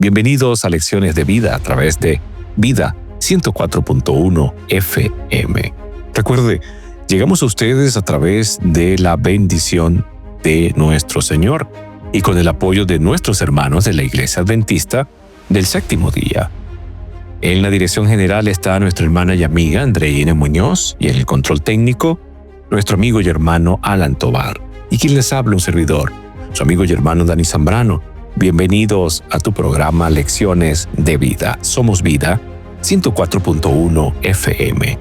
Bienvenidos a Lecciones de Vida a través de Vida 104.1 FM. Recuerde, llegamos a ustedes a través de la bendición de nuestro Señor y con el apoyo de nuestros hermanos de la Iglesia Adventista del Séptimo Día. En la dirección general está nuestra hermana y amiga Andreina Muñoz y en el control técnico, nuestro amigo y hermano Alan Tobar. Y quien les habla, un servidor, su amigo y hermano Dani Zambrano. Bienvenidos a tu programa Lecciones de Vida. Somos Vida 104.1 FM.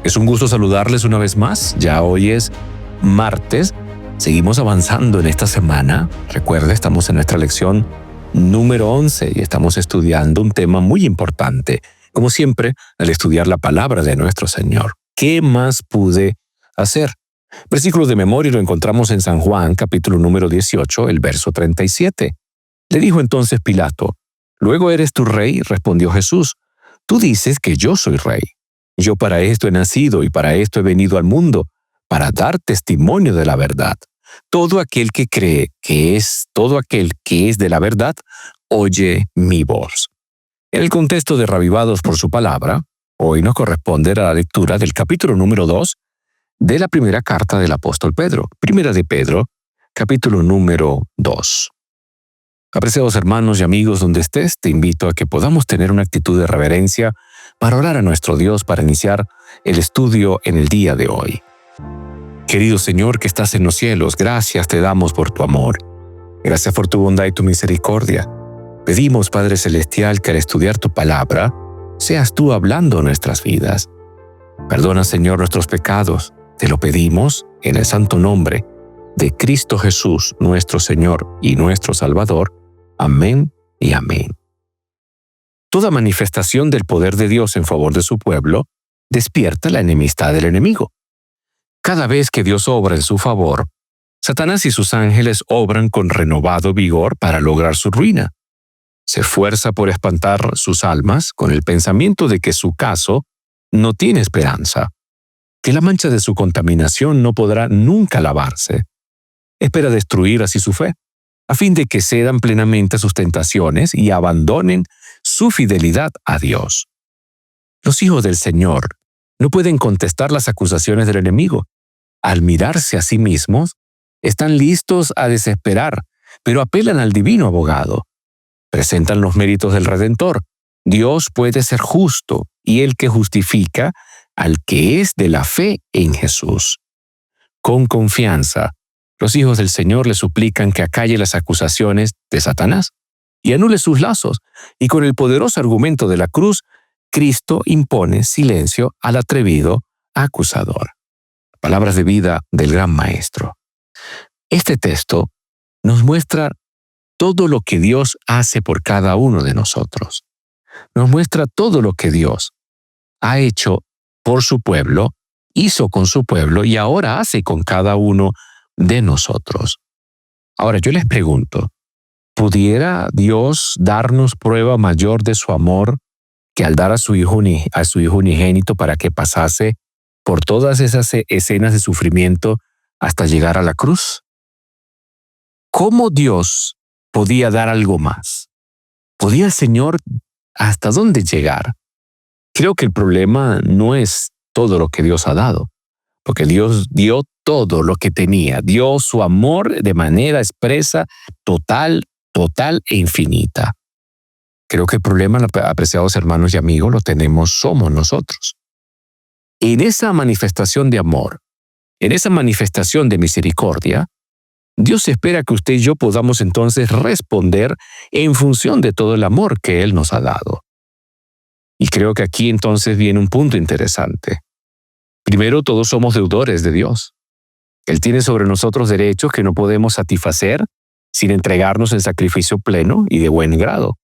Es un gusto saludarles una vez más. Ya hoy es martes. Seguimos avanzando en esta semana. Recuerde, estamos en nuestra lección número 11 y estamos estudiando un tema muy importante. Como siempre, al estudiar la palabra de nuestro Señor. ¿Qué más pude hacer? Versículo de memoria lo encontramos en San Juan, capítulo número 18, el verso 37. Le dijo entonces Pilato: «¿Luego eres tú rey?». Respondió Jesús: «Tú dices que yo soy rey. Yo para esto he nacido y para esto he venido al mundo, para dar testimonio de la verdad. Todo aquel que cree todo aquel que es de la verdad, oye mi voz». En el contexto de Reavivados por su palabra, hoy nos corresponde la lectura del capítulo número 2 de la primera carta del apóstol Pedro. Primera de Pedro, capítulo número 2. Apreciados hermanos y amigos, donde estés, te invito a que podamos tener una actitud de reverencia para orar a nuestro Dios para iniciar el estudio en el día de hoy. Querido Señor que estás en los cielos, gracias te damos por tu amor. Gracias por tu bondad y tu misericordia. Pedimos, Padre Celestial, que al estudiar tu palabra, seas tú hablando nuestras vidas. Perdona, Señor, nuestros pecados. Te lo pedimos en el santo nombre de Cristo Jesús, nuestro Señor y nuestro Salvador. Amén y amén. Toda manifestación del poder de Dios en favor de su pueblo despierta la enemistad del enemigo. Cada vez que Dios obra en su favor, Satanás y sus ángeles obran con renovado vigor para lograr su ruina. Se esfuerza por espantar sus almas con el pensamiento de que su caso no tiene esperanza, que la mancha de su contaminación no podrá nunca lavarse. Espera destruir así su fe, a fin de que cedan plenamente a sus tentaciones y abandonen su fidelidad a Dios. Los hijos del Señor no pueden contestar las acusaciones del enemigo. Al mirarse a sí mismos, están listos a desesperar, pero apelan al divino abogado. Presentan los méritos del Redentor. Dios puede ser justo y el que justifica al que es de la fe en Jesús. Con confianza, los hijos del Señor le suplican que acalle las acusaciones de Satanás y anule sus lazos, y con el poderoso argumento de la cruz, Cristo impone silencio al atrevido acusador. Palabras de vida del gran Maestro. Este texto nos muestra todo lo que Dios hace por cada uno de nosotros. Nos muestra todo lo que Dios ha hecho por su pueblo, hizo con su pueblo y ahora hace con cada uno de nosotros. Ahora yo les pregunto, ¿pudiera Dios darnos prueba mayor de su amor que al dar a su hijo unigénito para que pasase por todas esas escenas de sufrimiento hasta llegar a la cruz? ¿Cómo Dios podía dar algo más? ¿Podía el Señor hasta dónde llegar? Creo que el problema no es todo lo que Dios ha dado, porque Dios dio todo lo que tenía, dio su amor de manera expresa, total e infinita. Creo que el problema, apreciados hermanos y amigos, lo somos nosotros. En esa manifestación de amor, en esa manifestación de misericordia, Dios espera que usted y yo podamos entonces responder en función de todo el amor que Él nos ha dado. Y creo que aquí entonces viene un punto interesante. Primero, todos somos deudores de Dios. Él tiene sobre nosotros derechos que no podemos satisfacer sin entregarnos en sacrificio pleno y de buen grado.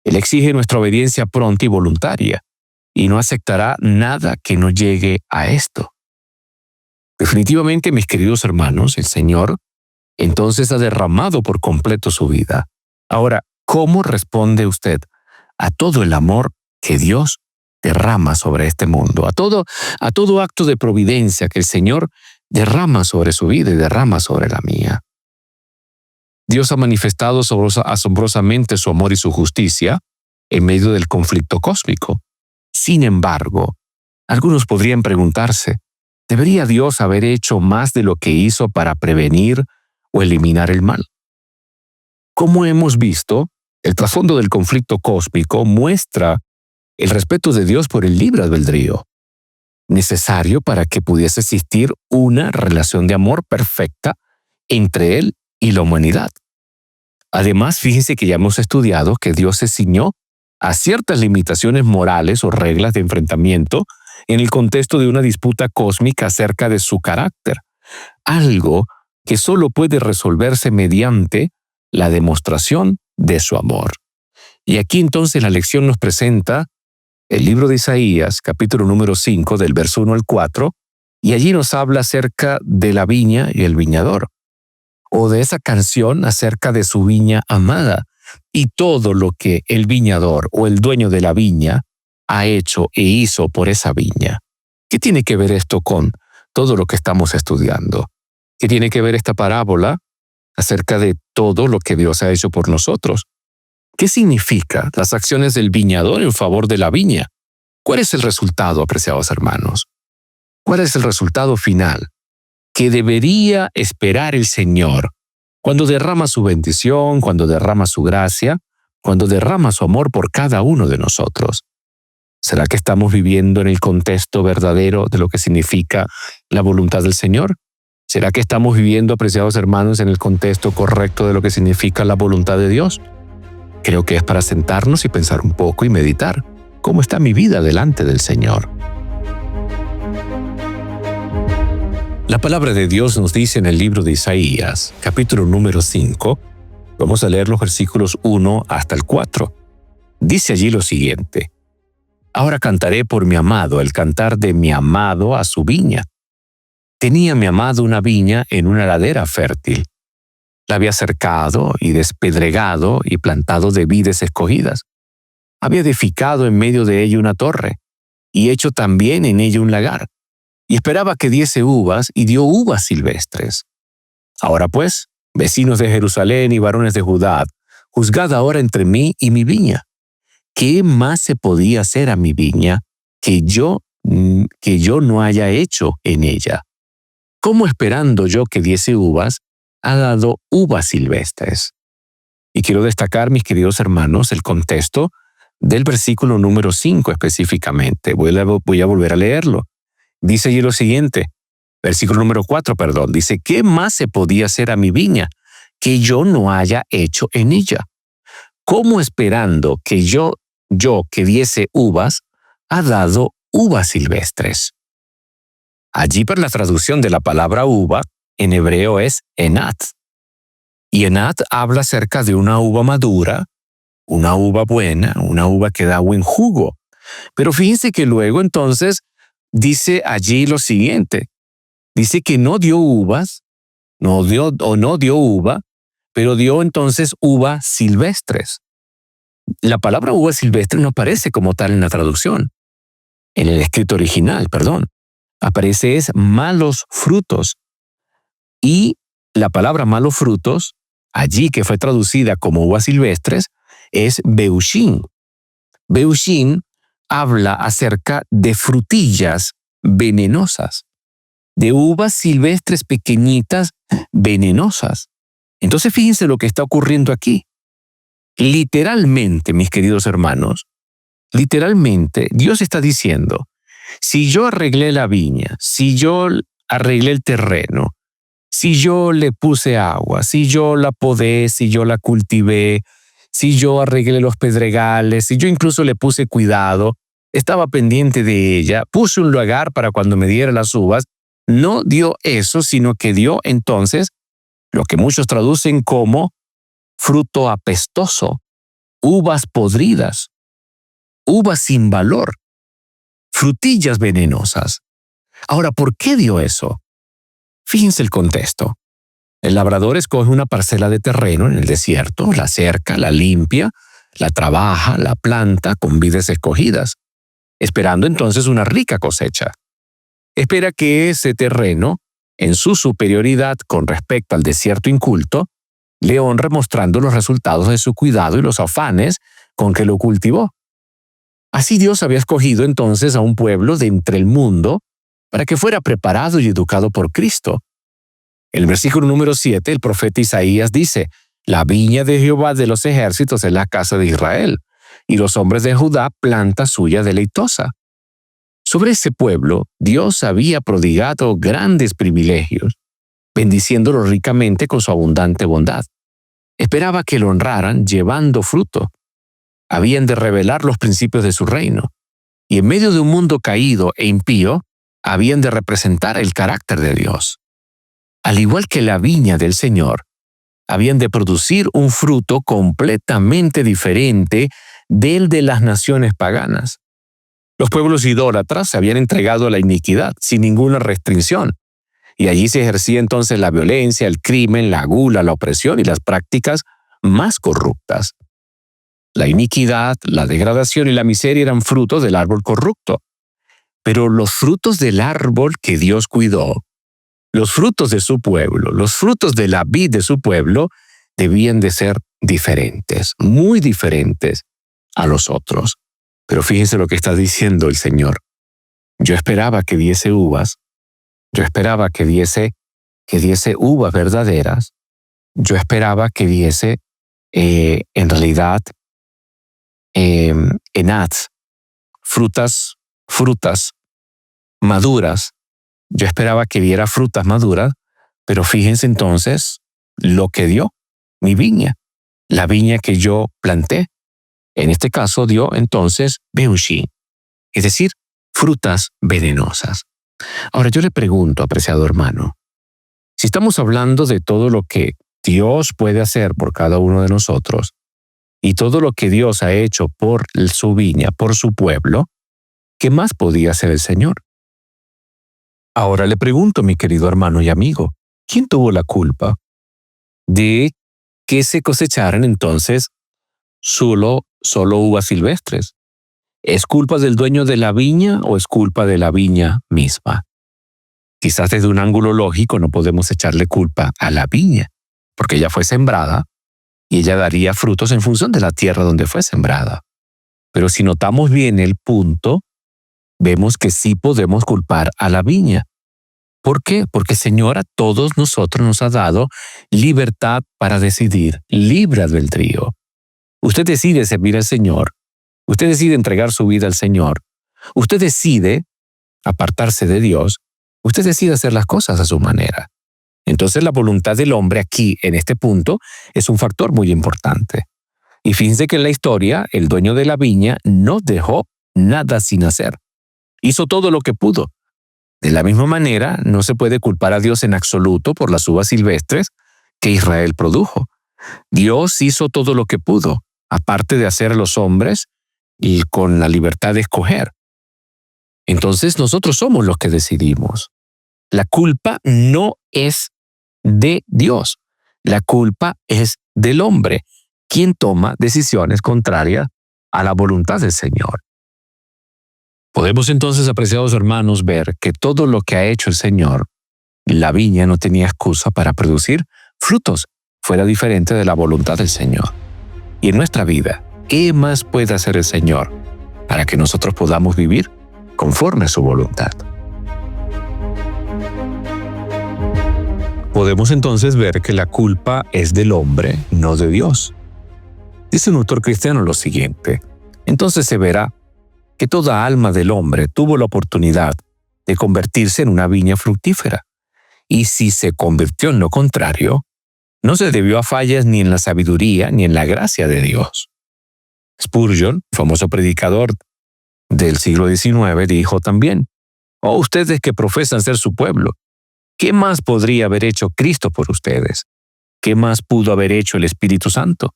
Él exige nuestra obediencia pronta y voluntaria, y no aceptará nada que no llegue a esto. Definitivamente, mis queridos hermanos, el Señor entonces ha derramado por completo su vida. Ahora, ¿cómo responde usted a todo el amor que Dios derrama sobre este mundo, a todo acto de providencia que el Señor derrama sobre su vida y derrama sobre la mía? Dios ha manifestado asombrosamente su amor y su justicia en medio del conflicto cósmico. Sin embargo, algunos podrían preguntarse, ¿debería Dios haber hecho más de lo que hizo para prevenir o eliminar el mal? Como hemos visto, el trasfondo del conflicto cósmico muestra el respeto de Dios por el libre albedrío, necesario para que pudiese existir una relación de amor perfecta entre Él y la humanidad. Además, fíjense que ya hemos estudiado que Dios se ciñó a ciertas limitaciones morales o reglas de enfrentamiento en el contexto de una disputa cósmica acerca de su carácter, algo que solo puede resolverse mediante la demostración de su amor. Y aquí entonces la lección nos presenta el libro de Isaías, capítulo número 5, del verso 1 al 4, y allí nos habla acerca de la viña y el viñador, o de esa canción acerca de su viña amada, y todo lo que el viñador o el dueño de la viña ha hecho e hizo por esa viña. ¿Qué tiene que ver esto con todo lo que estamos estudiando? ¿Qué tiene que ver esta parábola acerca de todo lo que Dios ha hecho por nosotros? ¿Qué significa las acciones del viñador en favor de la viña? ¿Cuál es el resultado, apreciados hermanos? ¿Cuál es el resultado final que debería esperar el Señor cuando derrama su bendición, cuando derrama su gracia, cuando derrama su amor por cada uno de nosotros? ¿Será que estamos viviendo en el contexto verdadero de lo que significa la voluntad del Señor? ¿Será que estamos viviendo, apreciados hermanos, en el contexto correcto de lo que significa la voluntad de Dios? Creo que es para sentarnos y pensar un poco y meditar. ¿Cómo está mi vida delante del Señor? La palabra de Dios nos dice en el libro de Isaías, capítulo número 5, vamos a leer los versículos 1 hasta el 4. Dice allí lo siguiente: Ahora cantaré por mi amado, el cantar de mi amado a su viña. Tenía mi amado una viña en una ladera fértil. La había cercado y despedregado y plantado de vides escogidas. Había edificado en medio de ella una torre y hecho también en ella un lagar. Y esperaba que diese uvas y dio uvas silvestres. Ahora pues, vecinos de Jerusalén y varones de Judá, juzgad ahora entre mí y mi viña. ¿Qué más se podía hacer a mi viña que yo no haya hecho en ella? ¿Cómo esperando yo que diese uvas, ha dado uvas silvestres? Y quiero destacar, mis queridos hermanos, el contexto del versículo número 5 específicamente. Voy a volver a leerlo. Dice allí lo siguiente, versículo número 4, dice: ¿qué más se podía hacer a mi viña que yo no haya hecho en ella? ¿Cómo esperando que yo que diese uvas, ha dado uvas silvestres? Allí, por la traducción de la palabra uva, en hebreo es enat. Y enat habla acerca de una uva madura, una uva buena, una uva que da buen jugo. Pero fíjense que luego entonces dice allí lo siguiente. Dice que no dio uvas, no dio uva, pero dio entonces uvas silvestres. La palabra uva silvestre no aparece como tal en la traducción. En el escrito original, aparece es malos frutos. Y la palabra malos frutos, allí que fue traducida como uvas silvestres, es beushín. Beushín habla acerca de frutillas venenosas, de uvas silvestres pequeñitas venenosas. Entonces fíjense lo que está ocurriendo aquí. Literalmente, mis queridos hermanos, literalmente Dios está diciendo, si yo arreglé la viña, si yo arreglé el terreno, si yo le puse agua, si yo la podé, si yo la cultivé, si yo arreglé los pedregales, si yo incluso le puse cuidado, estaba pendiente de ella, puse un lugar para cuando me diera las uvas, no dio eso, sino que dio entonces lo que muchos traducen como fruto apestoso, uvas podridas, uvas sin valor, frutillas venenosas. Ahora, ¿por qué dio eso? Fíjense el contexto. El labrador escoge una parcela de terreno en el desierto, la cerca, la limpia, la trabaja, la planta con vides escogidas, esperando entonces una rica cosecha. Espera que ese terreno, en su superioridad con respecto al desierto inculto, le honra mostrando los resultados de su cuidado y los afanes con que lo cultivó. Así Dios había escogido entonces a un pueblo de entre el mundo para que fuera preparado y educado por Cristo. En el versículo número 7, el profeta Isaías dice: «La viña de Jehová de los ejércitos es la casa de Israel, y los hombres de Judá planta suya deleitosa». Sobre ese pueblo, Dios había prodigado grandes privilegios, bendiciéndolo ricamente con su abundante bondad. Esperaba que lo honraran llevando fruto. Habían de revelar los principios de su reino, y en medio de un mundo caído e impío, habían de representar el carácter de Dios. Al igual que la viña del Señor, habían de producir un fruto completamente diferente del de las naciones paganas. Los pueblos idólatras se habían entregado a la iniquidad sin ninguna restricción, y allí se ejercía entonces la violencia, el crimen, la gula, la opresión y las prácticas más corruptas. La iniquidad, la degradación y la miseria eran frutos del árbol corrupto. Pero los frutos del árbol que Dios cuidó, los frutos de su pueblo, los frutos de la vid de su pueblo, debían de ser diferentes, muy diferentes a los otros. Pero fíjense lo que está diciendo el Señor. Yo esperaba que diese uvas, yo esperaba que diese uvas verdaderas, yo esperaba que diese, en realidad, enats, frutas maduras. Yo esperaba que diera frutas maduras, pero fíjense entonces lo que dio mi viña, la viña que yo planté. En este caso dio entonces beushi, es decir, frutas venenosas. Ahora yo le pregunto, apreciado hermano, si estamos hablando de todo lo que Dios puede hacer por cada uno de nosotros y todo lo que Dios ha hecho por su viña, por su pueblo, ¿qué más podía hacer el Señor? Ahora le pregunto, mi querido hermano y amigo, ¿quién tuvo la culpa de que se cosecharan entonces solo uvas silvestres? ¿Es culpa del dueño de la viña o es culpa de la viña misma? Quizás desde un ángulo lógico no podemos echarle culpa a la viña, porque ella fue sembrada y ella daría frutos en función de la tierra donde fue sembrada. Pero si notamos bien el punto, vemos que sí podemos culpar a la viña. ¿Por qué? Porque el Señor a todos nosotros nos ha dado libertad para decidir, libre albedrío. Usted decide servir al Señor, usted decide entregar su vida al Señor, usted decide apartarse de Dios, usted decide hacer las cosas a su manera. Entonces la voluntad del hombre aquí, en este punto, es un factor muy importante. Y fíjense que en la historia, el dueño de la viña no dejó nada sin hacer. Hizo todo lo que pudo. De la misma manera, no se puede culpar a Dios en absoluto por las uvas silvestres que Israel produjo. Dios hizo todo lo que pudo, aparte de hacer a los hombres y con la libertad de escoger. Entonces nosotros somos los que decidimos. La culpa no es de Dios. La culpa es del hombre, quien toma decisiones contrarias a la voluntad del Señor. Podemos entonces, apreciados hermanos, ver que todo lo que ha hecho el Señor, la viña no tenía excusa para producir frutos fuera diferente de la voluntad del Señor. Y en nuestra vida, ¿qué más puede hacer el Señor para que nosotros podamos vivir conforme a su voluntad? Podemos entonces ver que la culpa es del hombre, no de Dios. Dice un autor cristiano lo siguiente: entonces se verá que toda alma del hombre tuvo la oportunidad de convertirse en una viña fructífera, y si se convirtió en lo contrario, no se debió a fallas ni en la sabiduría ni en la gracia de Dios. Spurgeon, famoso predicador del siglo XIX, dijo también: «Oh, ustedes que profesan ser su pueblo, ¿qué más podría haber hecho Cristo por ustedes? ¿Qué más pudo haber hecho el Espíritu Santo?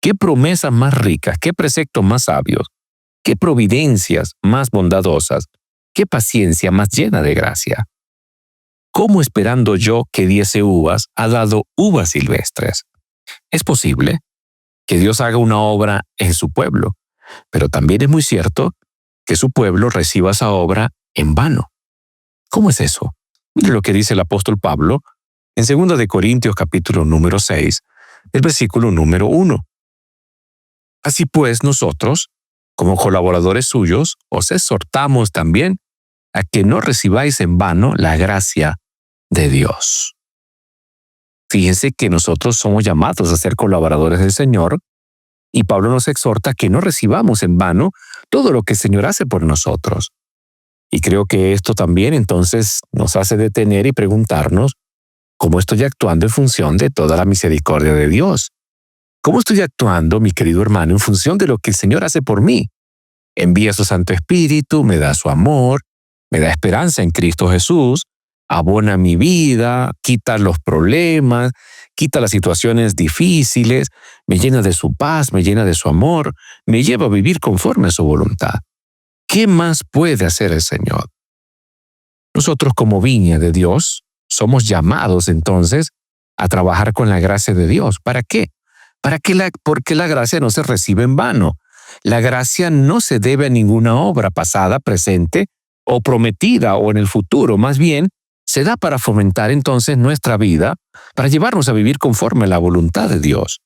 ¿Qué promesas más ricas? ¿Qué preceptos más sabios? ¿Qué providencias más bondadosas? ¿Qué paciencia más llena de gracia? ¿Cómo esperando yo que diese uvas ha dado uvas silvestres?» Es posible que Dios haga una obra en su pueblo, pero también es muy cierto que su pueblo reciba esa obra en vano. ¿Cómo es eso? Mire lo que dice el apóstol Pablo en 2 Corintios capítulo número 6, el versículo número 1. Así pues, nosotros, como colaboradores suyos, os exhortamos también a que no recibáis en vano la gracia de Dios. Fíjense que nosotros somos llamados a ser colaboradores del Señor y Pablo nos exhorta a que no recibamos en vano todo lo que el Señor hace por nosotros. Y creo que esto también entonces nos hace detener y preguntarnos cómo estoy actuando en función de toda la misericordia de Dios. ¿Cómo estoy actuando, mi querido hermano, en función de lo que el Señor hace por mí? Envía su Santo Espíritu, me da su amor, me da esperanza en Cristo Jesús, abona mi vida, quita los problemas, quita las situaciones difíciles, me llena de su paz, me llena de su amor, me lleva a vivir conforme a su voluntad. ¿Qué más puede hacer el Señor? Nosotros como viña de Dios somos llamados entonces a trabajar con la gracia de Dios. ¿Para qué? Porque la gracia no se recibe en vano. La gracia no se debe a ninguna obra pasada, presente o prometida o en el futuro. Más bien, se da para fomentar entonces nuestra vida, para llevarnos a vivir conforme a la voluntad de Dios.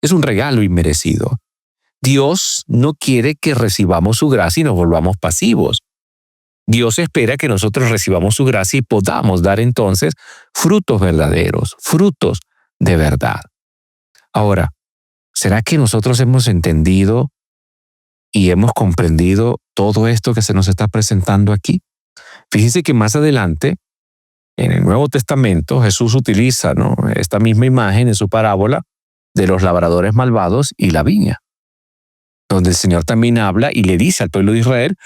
Es un regalo inmerecido. Dios no quiere que recibamos su gracia y nos volvamos pasivos. Dios espera que nosotros recibamos su gracia y podamos dar entonces frutos verdaderos, frutos de verdad. Ahora, ¿será que nosotros hemos entendido y hemos comprendido todo esto que se nos está presentando aquí? Fíjense que más adelante, en el Nuevo Testamento, Jesús utiliza, esta misma imagen en su parábola de los labradores malvados y la viña, donde el Señor también habla y le dice al pueblo de Israel,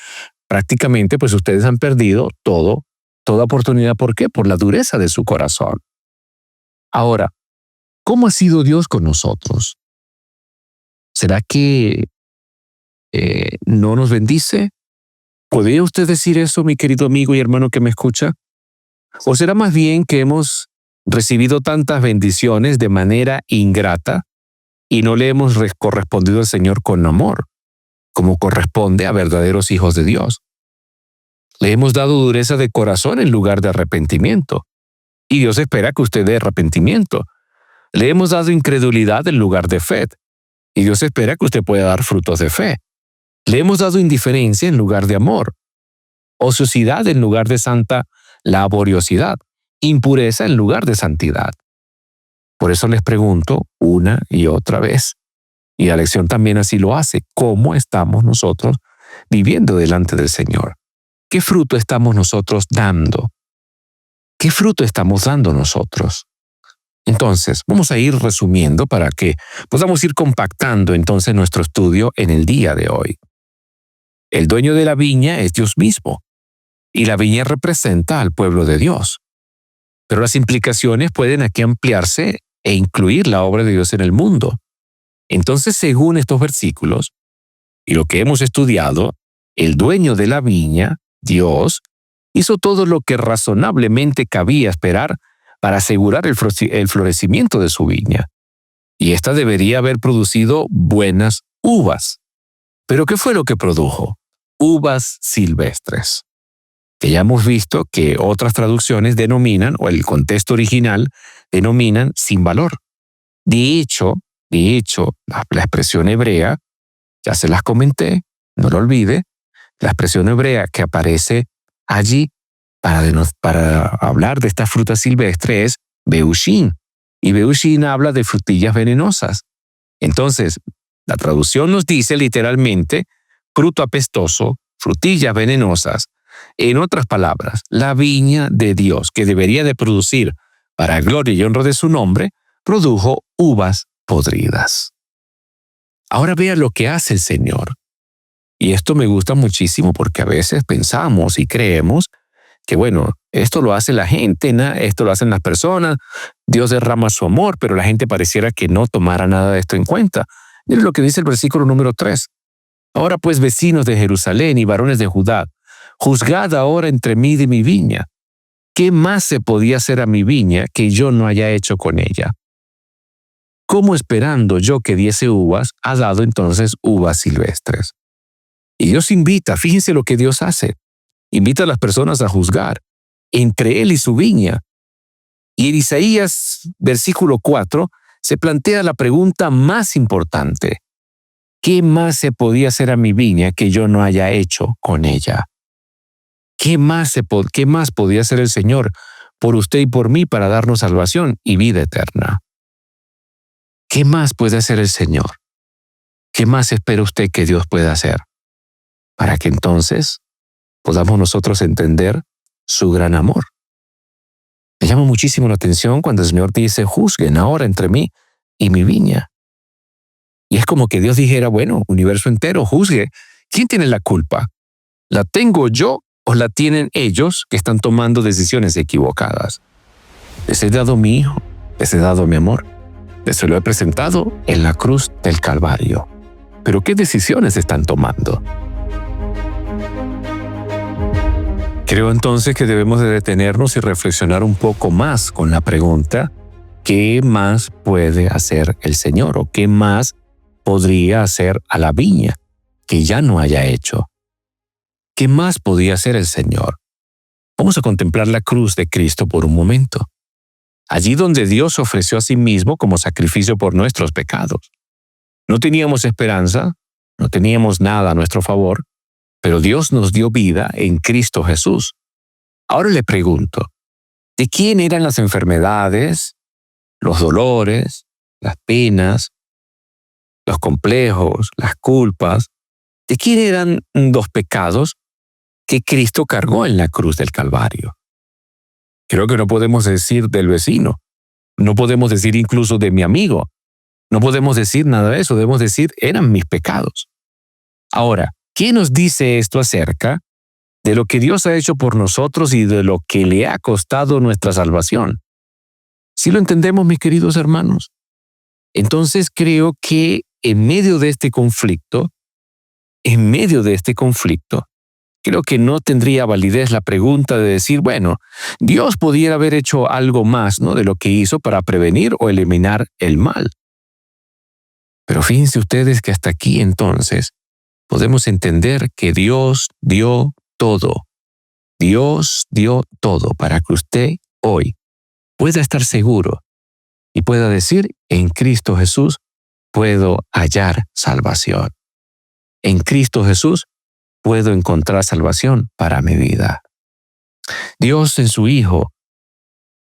prácticamente, pues ustedes han perdido toda oportunidad. ¿Por qué? Por la dureza de su corazón. Ahora, ¿cómo ha sido Dios con nosotros? ¿Será que no nos bendice? ¿Podría usted decir eso, mi querido amigo y hermano que me escucha? ¿O será más bien que hemos recibido tantas bendiciones de manera ingrata y no le hemos correspondido al Señor con amor, como corresponde a verdaderos hijos de Dios? Le hemos dado dureza de corazón en lugar de arrepentimiento, y Dios espera que usted dé arrepentimiento. Le hemos dado incredulidad en lugar de fe, y Dios espera que usted pueda dar frutos de fe. Le hemos dado indiferencia en lugar de amor, ociosidad en lugar de santa laboriosidad, impureza en lugar de santidad. Por eso les pregunto una y otra vez, y la lección también así lo hace, ¿cómo estamos nosotros viviendo delante del Señor? ¿Qué fruto estamos nosotros dando? ¿Qué fruto estamos dando nosotros? Entonces, vamos a ir resumiendo para que podamos ir compactando entonces nuestro estudio en el día de hoy. El dueño de la viña es Dios mismo, y la viña representa al pueblo de Dios. Pero las implicaciones pueden aquí ampliarse e incluir la obra de Dios en el mundo. Entonces, según estos versículos y lo que hemos estudiado, el dueño de la viña, Dios, hizo todo lo que razonablemente cabía esperar para asegurar el florecimiento de su viña. Y ésta debería haber producido buenas uvas. ¿Pero qué fue lo que produjo? Uvas silvestres, que ya hemos visto que otras traducciones denominan, o el contexto original, denominan sin valor. De hecho, la expresión hebrea, ya se las comenté, no lo olvide, la expresión hebrea que aparece allí para hablar de esta fruta silvestre es beushin, y beushin habla de frutillas venenosas. Entonces, la traducción nos dice literalmente fruto apestoso, frutillas venenosas. En otras palabras, la viña de Dios, que debería de producir para gloria y honra de su nombre, produjo uvas podridas. Ahora vea lo que hace el Señor. Y esto me gusta muchísimo porque a veces pensamos y creemos que, esto lo hace la gente, esto lo hacen las personas, Dios derrama su amor, pero la gente pareciera que no tomara nada de esto en cuenta. Miren lo que dice el versículo número 3. Ahora pues, vecinos de Jerusalén y varones de Judá, juzgad ahora entre mí y mi viña. ¿Qué más se podía hacer a mi viña que yo no haya hecho con ella? ¿Cómo esperando yo que diese uvas, ha dado entonces uvas silvestres? Y Dios invita, fíjense lo que Dios hace. Invita a las personas a juzgar entre Él y su viña. Y en Isaías, versículo 4, se plantea la pregunta más importante. ¿Qué más se podía hacer a mi viña que yo no haya hecho con ella? ¿Qué más podía hacer el Señor por usted y por mí para darnos salvación y vida eterna? ¿Qué más puede hacer el Señor? ¿Qué más espera usted que Dios pueda hacer? Para que entonces podamos nosotros entender su gran amor. Me llama muchísimo la atención cuando el Señor dice, juzguen ahora entre mí y mi viña. Y es como que Dios dijera, bueno, universo entero, juzgue. ¿Quién tiene la culpa? ¿La tengo yo o la tienen ellos que están tomando decisiones equivocadas? Les he dado mi hijo, les he dado mi amor, les lo he presentado en la cruz del Calvario. Pero ¿qué decisiones están tomando? Creo entonces que debemos de detenernos y reflexionar un poco más con la pregunta, ¿qué más puede hacer el Señor? ¿O qué más podría hacer a la viña que ya no haya hecho? ¿Qué más podía hacer el Señor? Vamos a contemplar la cruz de Cristo por un momento. Allí donde Dios ofreció a sí mismo como sacrificio por nuestros pecados. No teníamos esperanza, no teníamos nada a nuestro favor, pero Dios nos dio vida en Cristo Jesús. Ahora le pregunto, ¿de quién eran las enfermedades, los dolores, las penas, los complejos, las culpas? ¿De quién eran los pecados que Cristo cargó en la cruz del Calvario? Creo que no podemos decir del vecino, no podemos decir incluso de mi amigo, no podemos decir nada de eso, debemos decir eran mis pecados. Ahora, ¿qué nos dice esto acerca de lo que Dios ha hecho por nosotros y de lo que le ha costado nuestra salvación? ¿Sí lo entendemos, mis queridos hermanos? Entonces creo que en medio de este conflicto, creo que no tendría validez la pregunta de decir, bueno, Dios pudiera haber hecho algo más, ¿no?, de lo que hizo para prevenir o eliminar el mal. Pero fíjense ustedes que hasta aquí entonces podemos entender que Dios dio todo. Dios dio todo para que usted hoy pueda estar seguro y pueda decir, en Cristo Jesús puedo hallar salvación. En Cristo Jesús puedo encontrar salvación para mi vida. Dios en su Hijo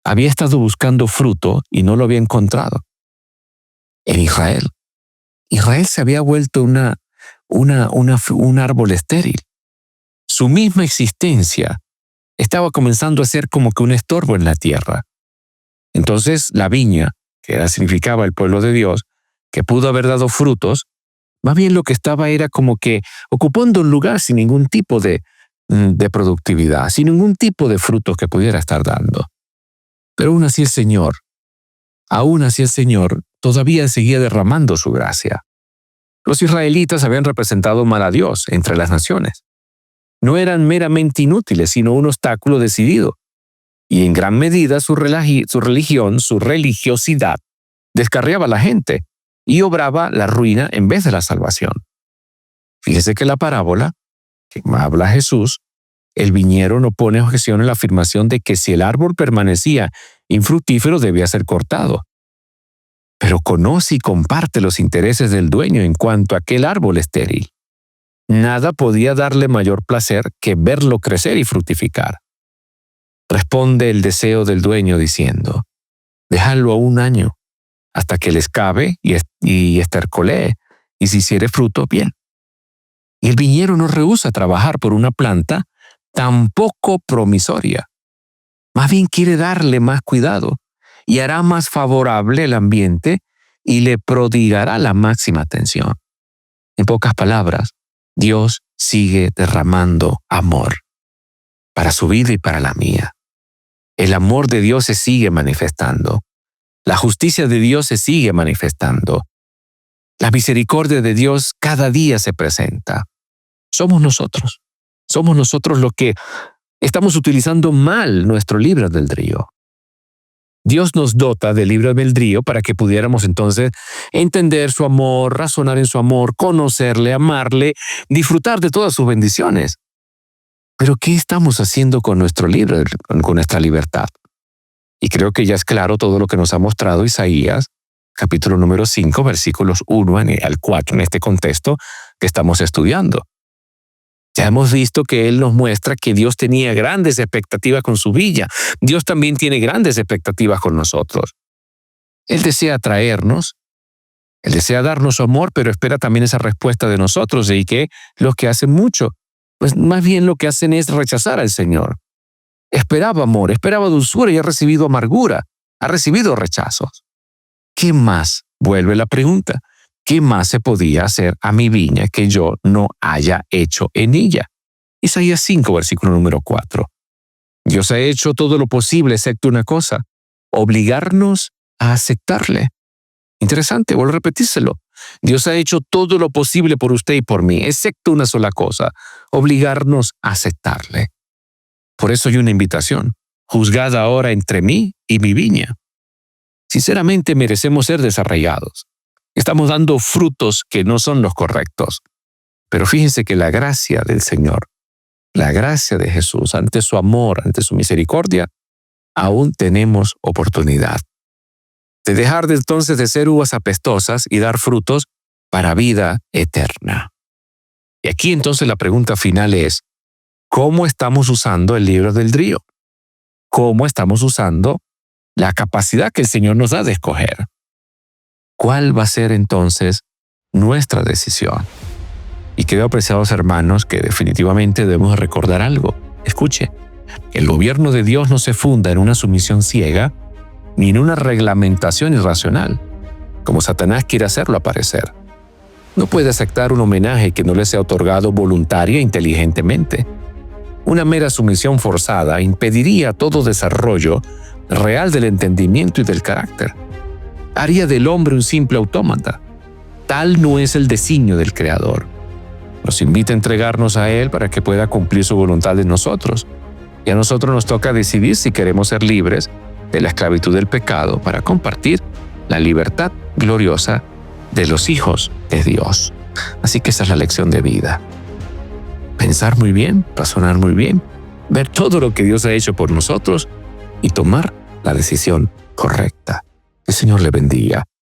había estado buscando fruto y no lo había encontrado. En Israel se había vuelto un árbol estéril. Su misma existencia estaba comenzando a ser como que un estorbo en la tierra. Entonces la viña, que significaba el pueblo de Dios, que pudo haber dado frutos, más bien lo que estaba era como que ocupando un lugar sin ningún tipo de productividad, sin ningún tipo de frutos que pudiera estar dando. Pero aún así el Señor todavía seguía derramando su gracia. Los israelitas habían representado mal a Dios entre las naciones. No eran meramente inútiles, sino un obstáculo decidido. Y en gran medida su religiosidad, descarriaba a la gente y obraba la ruina en vez de la salvación. Fíjese que la parábola que habla Jesús, el viñero no pone objeción en la afirmación de que si el árbol permanecía infructífero debía ser cortado. Pero conoce y comparte los intereses del dueño en cuanto a aquel árbol estéril. Nada podía darle mayor placer que verlo crecer y fructificar. Responde el deseo del dueño diciendo, déjalo 1 año, hasta que les cabe y estercolee, y si hiciere fruto, bien. Y el viñero no rehúsa trabajar por una planta tan poco promisoria. Más bien quiere darle más cuidado y hará más favorable el ambiente y le prodigará la máxima atención. En pocas palabras, Dios sigue derramando amor para su vida y para la mía. El amor de Dios se sigue manifestando. La justicia de Dios se sigue manifestando. La misericordia de Dios cada día se presenta. Somos nosotros los que estamos utilizando mal nuestro libre albedrío. Dios nos dota de libre albedrío para que pudiéramos entonces entender su amor, razonar en su amor, conocerle, amarle, disfrutar de todas sus bendiciones. Pero ¿qué estamos haciendo con nuestra libertad? Y creo que ya es claro todo lo que nos ha mostrado Isaías capítulo número 5, versículos 1 al 4, en este contexto que estamos estudiando. Ya hemos visto que Él nos muestra que Dios tenía grandes expectativas con su viña. Dios también tiene grandes expectativas con nosotros. Él desea traernos, Él desea darnos su amor, pero espera también esa respuesta de nosotros, y que los que hacen mucho, pues más bien lo que hacen es rechazar al Señor. Esperaba amor, esperaba dulzura y ha recibido amargura, ha recibido rechazos. ¿Qué más? Vuelve la pregunta. ¿Qué más se podía hacer a mi viña que yo no haya hecho en ella? Isaías 5, versículo número 4. Dios ha hecho todo lo posible excepto una cosa: obligarnos a aceptarle. Interesante, vuelvo a repetírselo. Dios ha hecho todo lo posible por usted y por mí, excepto una sola cosa: obligarnos a aceptarle. Por eso hay una invitación: juzgad ahora entre mí y mi viña. Sinceramente merecemos ser desarraigados. Estamos dando frutos que no son los correctos. Pero fíjense que la gracia del Señor, la gracia de Jesús, ante su amor, ante su misericordia, aún tenemos oportunidad de dejar entonces de ser uvas apestosas y dar frutos para vida eterna. Y aquí entonces la pregunta final es: ¿cómo estamos usando el libre albedrío? ¿Cómo estamos usando la capacidad que el Señor nos da de escoger? ¿Cuál va a ser entonces nuestra decisión? Y creo, apreciados hermanos, que definitivamente debemos recordar algo. Escuche, el gobierno de Dios no se funda en una sumisión ciega ni en una reglamentación irracional, como Satanás quiere hacerlo aparecer. No puede aceptar un homenaje que no le sea otorgado voluntaria e inteligentemente. Una mera sumisión forzada impediría todo desarrollo real del entendimiento y del carácter. Haría del hombre un simple autómata. Tal no es el designio del Creador. Nos invita a entregarnos a Él para que pueda cumplir su voluntad en nosotros. Y a nosotros nos toca decidir si queremos ser libres de la esclavitud del pecado para compartir la libertad gloriosa de los hijos de Dios. Así que esa es la lección de vida. Pensar muy bien, razonar muy bien, ver todo lo que Dios ha hecho por nosotros y tomar la decisión correcta. Que el Señor le bendiga